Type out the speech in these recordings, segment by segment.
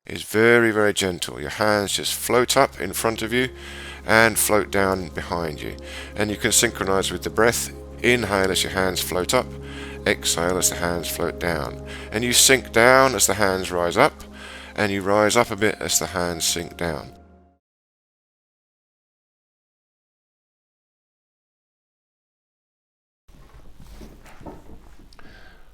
is very, very gentle. Your hands just float up in front of you and float down behind you. And you can synchronize with the breath. Inhale as your hands float up, exhale as the hands float down. And you sink down as the hands rise up, and you rise up a bit as the hands sink down.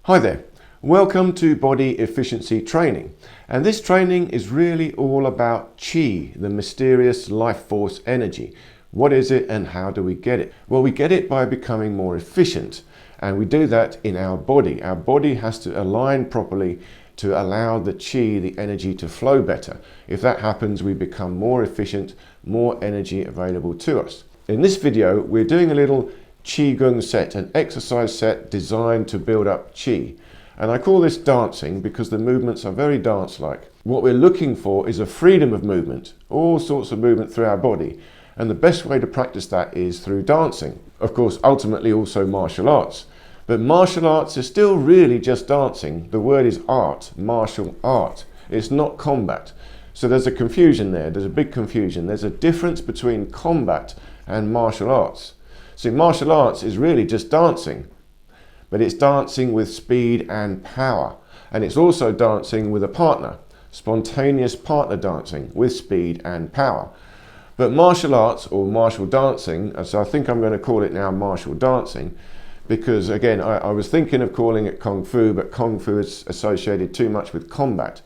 Hi there, welcome to Body Efficiency Training. And this training is really all about Qi, the mysterious life force energy. What is it and how do we get it? Well, we get it by becoming more efficient, and we do that in our body. Our body has to align properly to allow the Qi, the energy, to flow better. If that happens, we become more efficient, more energy available to us. In this video, we're doing a little Qi Gong set, an exercise set designed to build up Qi. And I call this dancing because the movements are very dance-like. What we're looking for is a freedom of movement, all sorts of movement through our body. And the best way to practice that is through dancing. Of course, ultimately also martial arts. But martial arts is still really just dancing. The word is art, martial art. It's not combat. So there's a confusion there. There's a big confusion. There's a difference between combat and martial arts. See, martial arts is really just dancing, but it's dancing with speed and power. And it's also dancing with a partner, spontaneous partner dancing with speed and power. But martial arts, or martial dancing, so I think I'm going to call it now martial dancing, because again, I was thinking of calling it Kung Fu, but Kung Fu is associated too much with combat.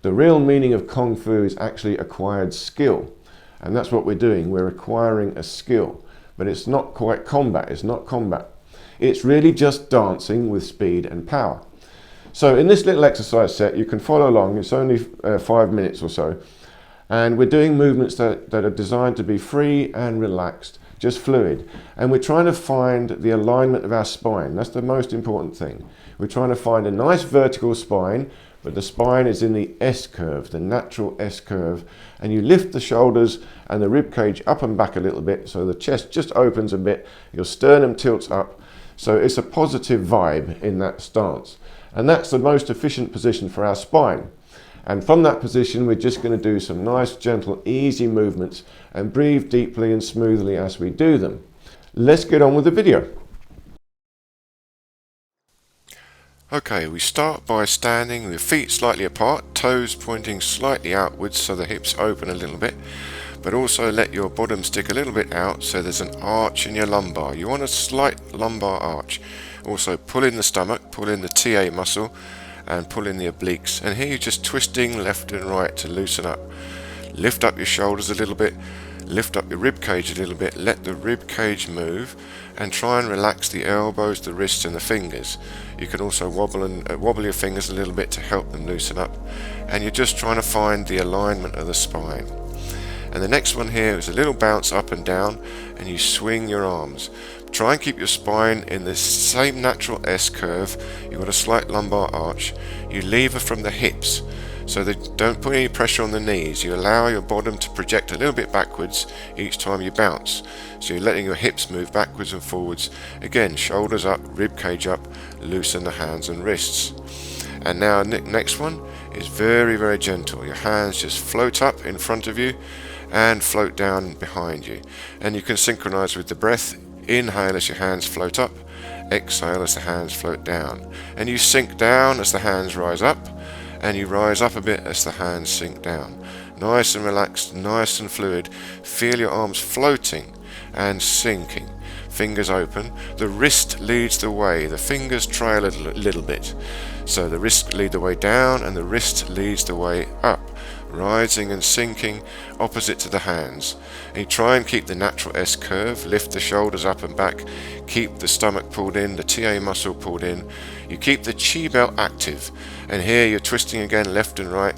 The real meaning of Kung Fu is actually acquired skill. And that's what we're doing. We're acquiring a skill. But it's not quite combat, it's not combat. It's really just dancing with speed and power. So in this little exercise set, you can follow along. It's only 5 minutes or so. And we're doing movements that are designed to be free and relaxed, just fluid. And we're trying to find the alignment of our spine. That's the most important thing. We're trying to find a nice vertical spine, but the spine is in the S curve, the natural S curve. And you lift the shoulders and the rib cage up and back a little bit, so the chest just opens a bit, your sternum tilts up. So it's a positive vibe in that stance. And that's the most efficient position for our spine. And from that position, we're just going to do some nice, gentle, easy movements and breathe deeply and smoothly as we do them. Let's get on with the video. Okay, we start by standing with feet slightly apart, toes pointing slightly outwards so the hips open a little bit, but also let your bottom stick a little bit out so there's an arch in your lumbar. You want a slight lumbar arch. Also pull in the stomach, pull in the TA muscle, and pull in the obliques. And here you're just twisting left and right to loosen up. Lift up your shoulders a little bit, lift up your rib cage a little bit, let the rib cage move, and try and relax the elbows, the wrists and the fingers. You can also wobble your fingers a little bit to help them loosen up, and you're just trying to find the alignment of the spine. And the next one here is a little bounce up and down, and you swing your arms. Try and keep your spine in the same natural S curve. You've got a slight lumbar arch. You lever from the hips, so that don't put any pressure on the knees. You allow your bottom to project a little bit backwards each time you bounce. So you're letting your hips move backwards and forwards. Again, shoulders up, rib cage up, loosen the hands and wrists. And now next one is very, very gentle. Your hands just float up in front of you and float down behind you. And you can synchronize with the breath. Inhale as your hands float up, exhale as the hands float down. And you sink down as the hands rise up, and you rise up a bit as the hands sink down. Nice and relaxed, nice and fluid. Feel your arms floating and sinking. Fingers open. The wrist leads the way. The fingers trail a little bit. So the wrist lead the way down and the wrist leads the way up. Rising and sinking opposite to the hands. And you try and keep the natural S curve, lift the shoulders up and back, keep the stomach pulled in, the TA muscle pulled in. You keep the Qi belt active, and here you're twisting again left and right.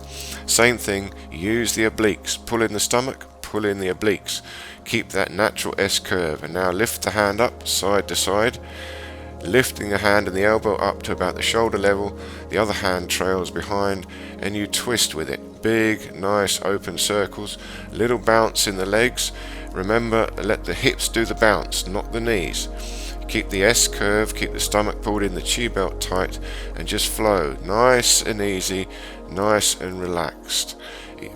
Same thing, use the obliques, pull in the stomach, pull in the obliques. Keep that natural S curve, and now lift the hand up side to side. Lifting the hand and the elbow up to about the shoulder level, the other hand trails behind, and you twist with it. Big, nice open circles, little bounce in the legs. Remember, let the hips do the bounce, not the knees. Keep the S curve, keep the stomach pulled in, the chi belt tight, and just flow. Nice and easy, nice and relaxed.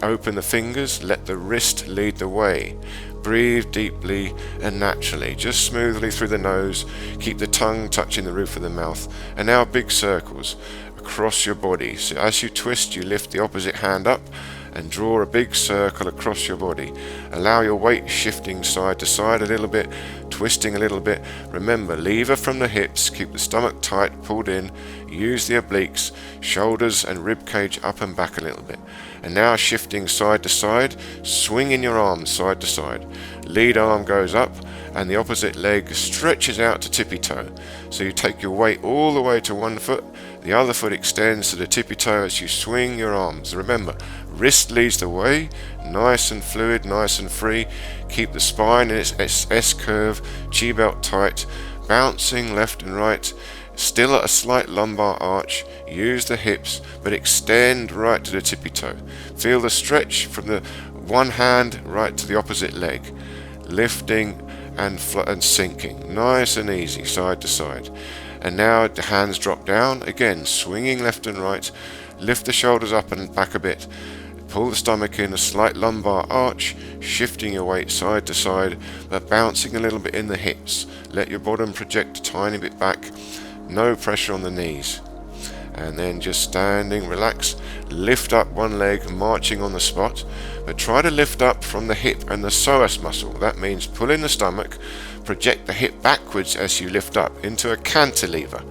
Open the fingers, let the wrist lead the way. Breathe deeply and naturally, just smoothly through the nose. Keep the tongue touching the roof of the mouth. And now big circles across your body. So as you twist, you lift the opposite hand up and draw a big circle across your body. Allow your weight shifting side to side a little bit, twisting a little bit. Remember, lever from the hips, keep the stomach tight, pulled in, use the obliques, shoulders and rib cage up and back a little bit. And now shifting side to side, swinging your arms side to side. Lead arm goes up and the opposite leg stretches out to tippy toe. So you take your weight all the way to one foot, the other foot extends to the tippy toe as you swing your arms. Remember, wrist leads the way, nice and fluid, nice and free. Keep the spine in its S curve, chi belt tight, bouncing left and right, still at a slight lumbar arch. Use the hips, but extend right to the tippy toe. Feel the stretch from the one hand right to the opposite leg, lifting and sinking, nice and easy, side to side. And now the hands drop down, again swinging left and right. Lift the shoulders up and back a bit. Pull the stomach in, a slight lumbar arch, shifting your weight side to side, but bouncing a little bit in the hips. Let your bottom project a tiny bit back. No pressure on the knees. And then just standing, relax. Lift up one leg, marching on the spot. But try to lift up from the hip and the psoas muscle. That means pull in the stomach, project the hip backwards as you lift up into a cantilever.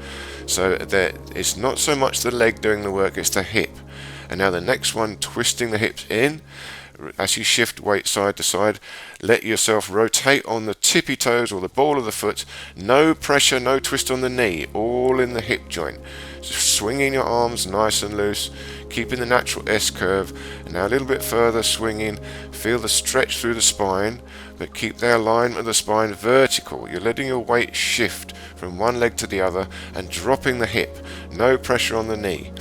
So that it's not so much the leg doing the work, it's the hip. And now the next one, twisting the hips in. As you shift weight side to side, let yourself rotate on the tippy toes or the ball of the foot. No pressure, no twist on the knee, all in the hip joint. Swinging your arms nice and loose, keeping the natural S curve. And now a little bit further, swinging. Feel the stretch through the spine, but keep the alignment of the spine vertical. You're letting your weight shift from one leg to the other and dropping the hip. No pressure on the knee.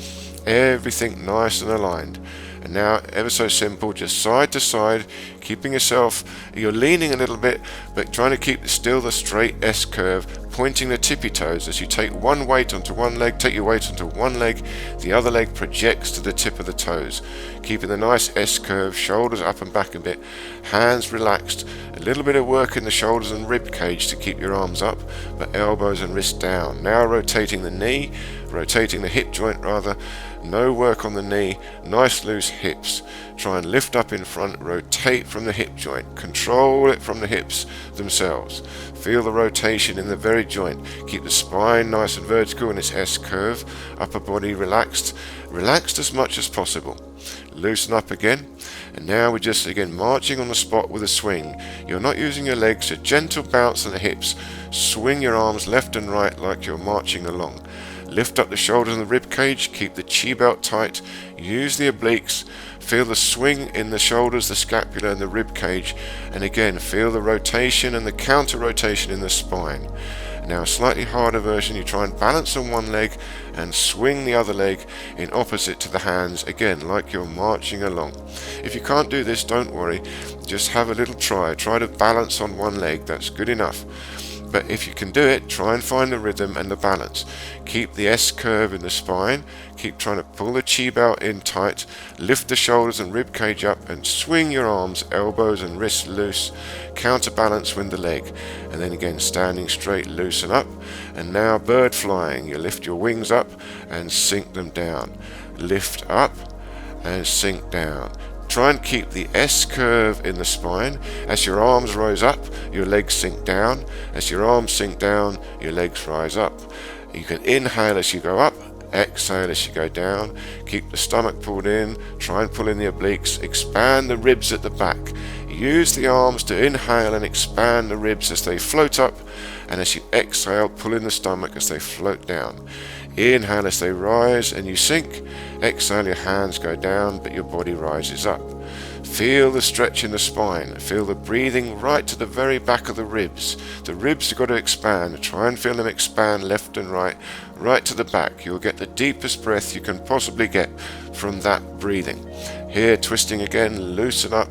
Everything nice and aligned. And now ever so simple, just side to side, keeping yourself, you're leaning a little bit, but trying to keep still the straight S curve, pointing the tippy toes as you take one weight onto one leg, take your weight onto one leg, the other leg projects to the tip of the toes, keeping the nice S curve, shoulders up and back a bit, hands relaxed, a little bit of work in the shoulders and rib cage to keep your arms up, but elbows and wrists down. Now rotating the knee, rotating the hip joint rather, no work on the knee, nice loose hips. Try and lift up in front, rotate from the hip joint, control it from the hips themselves. Feel the rotation in the very joint. Keep the spine nice and vertical in its S curve, upper body relaxed, relaxed as much as possible. Loosen up again, and now we're just again marching on the spot with a swing. You're not using your legs, a gentle bounce on the hips. Swing your arms left and right like you're marching along. Lift up the shoulders and the rib cage, keep the chi belt tight, use the obliques, feel the swing in the shoulders, the scapula and the rib cage, and again feel the rotation and the counter rotation in the spine. Now a slightly harder version, you try and balance on one leg and swing the other leg in opposite to the hands, again like you're marching along. If you can't do this, don't worry, just have a little try to balance on one leg, that's good enough. But if you can do it, try and find the rhythm and the balance. Keep the S curve in the spine, keep trying to pull the chi belt in tight, lift the shoulders and rib cage up and swing your arms, elbows and wrists loose, counterbalance with the leg, and then again standing straight, loosen up, and now bird flying. You lift your wings up and sink them down, lift up and sink down. Try and keep the S curve in the spine. As your arms rise up, your legs sink down. As your arms sink down, your legs rise up. You can inhale as you go up, exhale as you go down. Keep the stomach pulled in. Try and pull in the obliques. Expand the ribs at the back. Use the arms to inhale and expand the ribs as they float up. And as you exhale, pull in the stomach as they float down. Inhale as they rise and you sink. Exhale, your hands go down, but your body rises up. Feel the stretch in the spine. Feel the breathing right to the very back of the ribs. The ribs have got to expand. Try and feel them expand left and right to the back. You'll get the deepest breath you can possibly get from that breathing. Here, twisting again, loosen up,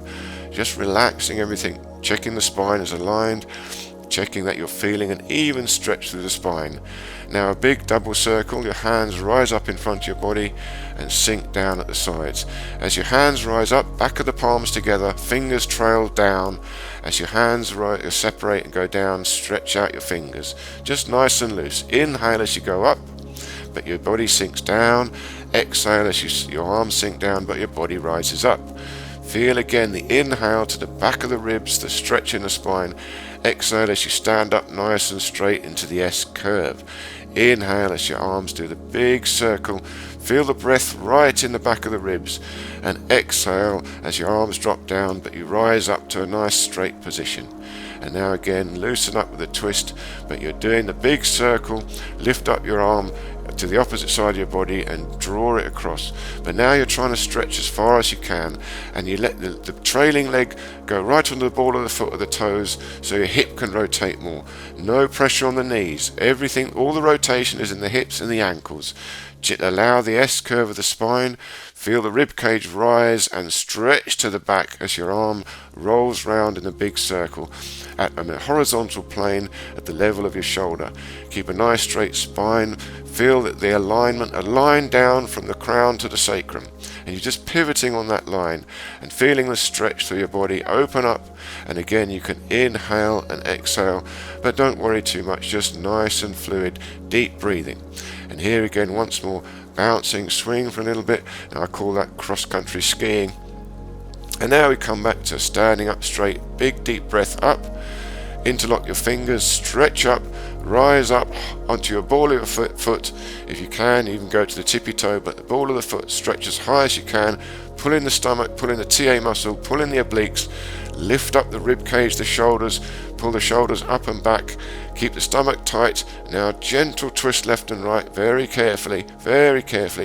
just relaxing everything, checking the spine is aligned. checking that you're feeling an even stretch through the spine. Now a big double circle, your hands rise up in front of your body and sink down at the sides. As your hands rise up, back of the palms together, fingers trail down. As your hands separate and go down, stretch out your fingers. Just nice and loose. Inhale as you go up, but your body sinks down. Exhale as your arms sink down, but your body rises up. Feel again the inhale to the back of the ribs, the stretch in the spine. Exhale as you stand up nice and straight into the S curve. Inhale as your arms do the big circle. Feel the breath right in the back of the ribs. And exhale as your arms drop down, but you rise up to a nice straight position. And now again, loosen up with a twist, but you're doing the big circle. Lift up your arm to the opposite side of your body and draw it across. But now you're trying to stretch as far as you can, and you let the trailing leg go right onto the ball of the foot or the toes, so your hip can rotate more. No pressure on the knees. Everything, all the rotation is in the hips and the ankles. Allow the S curve of the spine. Feel the rib cage rise and stretch to the back as your arm rolls round in a big circle at a horizontal plane at the level of your shoulder. Keep a nice straight spine. Feel that the alignment, a line down from the crown to the sacrum, and you're just pivoting on that line and feeling the stretch through your body. Open up, and again you can inhale and exhale, but don't worry too much, just nice and fluid, deep breathing. And here again once more, bouncing, swing for a little bit. Now I call that cross-country skiing. And now we come back to standing up straight, big deep breath up, interlock your fingers, stretch up, rise up onto your ball of your foot. If you can, even go to the tippy toe, but the ball of the foot, stretch as high as you can. Pull in the stomach, pull in the TA muscle, pull in the obliques, lift up the rib cage, the shoulders, pull the shoulders up and back, keep the stomach tight. Now gentle twist left and right, very carefully,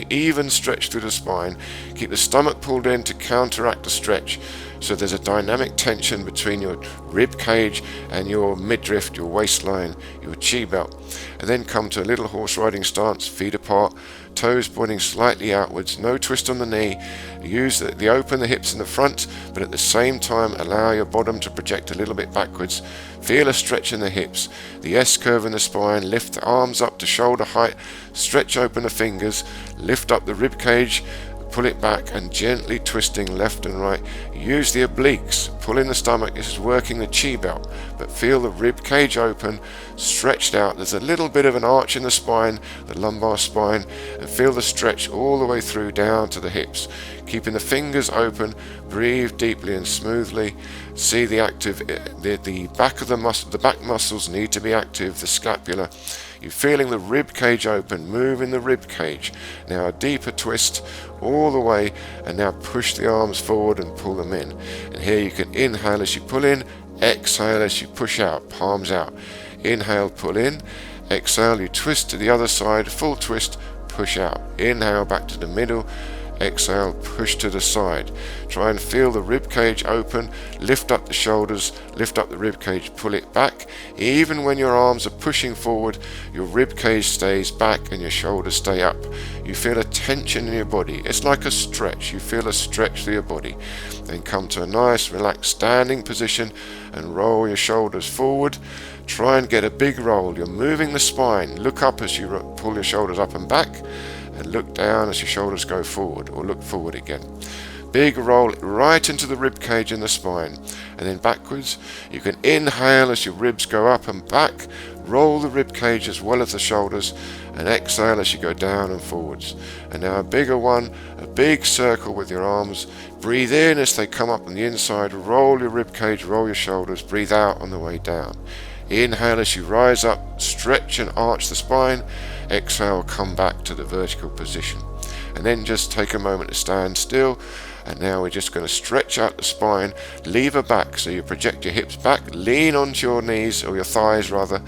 even stretch through the spine. Keep the stomach pulled in to counteract the stretch, so there's a dynamic tension between your rib cage and your midriff, your waistline, your Qi belt. And then come to a little horse riding stance, feet apart, toes pointing slightly outwards, no twist on the knee. Use open the hips in the front, but at the same time allow your bottom to project a little bit backwards. Feel a stretch in the hips, the S curve in the spine. Lift the arms up to shoulder height, stretch open the fingers, lift up the rib cage, pull it back and gently twisting left and right. Use the obliques, pull in the stomach. This is working the Qi belt, but feel the rib cage open, stretched out. There's a little bit of an arch in the spine, the lumbar spine, and feel the stretch all the way through down to the hips. Keeping the fingers open, breathe deeply and smoothly. See the active, the back of the muscle, the back muscles need to be active, the scapula. You're feeling the rib cage open, move in the rib cage. Now a deeper twist all the way, and now push the arms forward and pull them in. And here you can inhale as you pull in, exhale as you push out, palms out. Inhale, pull in, exhale, you twist to the other side, full twist, push out. Inhale back to the middle, exhale, push to the side. Try and feel the rib cage open, lift up the shoulders, lift up the rib cage, pull it back. Even when your arms are pushing forward, your rib cage stays back and your shoulders stay up. You feel a tension in your body. It's like a stretch. You feel a stretch through your body. Then come to a nice relaxed standing position and roll your shoulders forward. Try and get a big roll. You're moving the spine. Look up as you pull your shoulders up and back, and look down as your shoulders go forward, or look forward again. Big roll right into the rib cage and the spine, and then backwards. You can inhale as your ribs go up and back, roll the rib cage as well as the shoulders, and exhale as you go down and forwards. And now a bigger one, a big circle with your arms. Breathe in as they come up on the inside, roll your rib cage, roll your shoulders, breathe out on the way down. Inhale as you rise up, stretch and arch the spine. Exhale, come back to the vertical position. And then just take a moment to stand still. And now we're just going to stretch out the spine, lever back, so you project your hips back, lean onto your knees, or your thighs rather,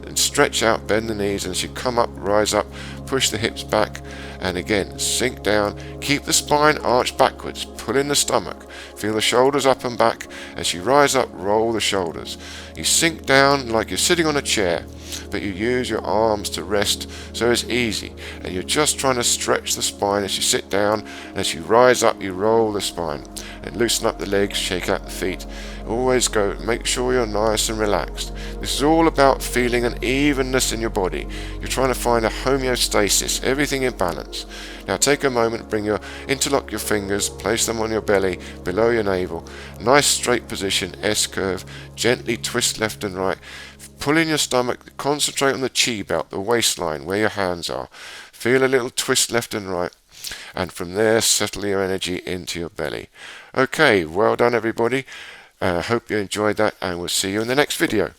and stretch out, bend the knees, and as you come up, rise up, push the hips back, and again, sink down, keep the spine arched backwards, pull in the stomach, feel the shoulders up and back. As you rise up, roll the shoulders. You sink down like you're sitting on a chair, but you use your arms to rest, so it's easy, and you're just trying to stretch the spine as you sit down, and as you rise up, you roll the spine. and loosen up the legs, shake out the feet. Always go, make sure you're nice and relaxed. This is all about feeling an evenness in your body. You're trying to find a homeostasis, everything in balance. Now take a moment, interlock your fingers, place them on your belly, below your navel. Nice straight position, S-curve, gently twist left and right. Pull in your stomach, concentrate on the Qi belt, the waistline, where your hands are. Feel a little twist left and right. And from there, settle your energy into your belly. Okay, well done everybody. Hope you enjoyed that, and we'll see you in the next video.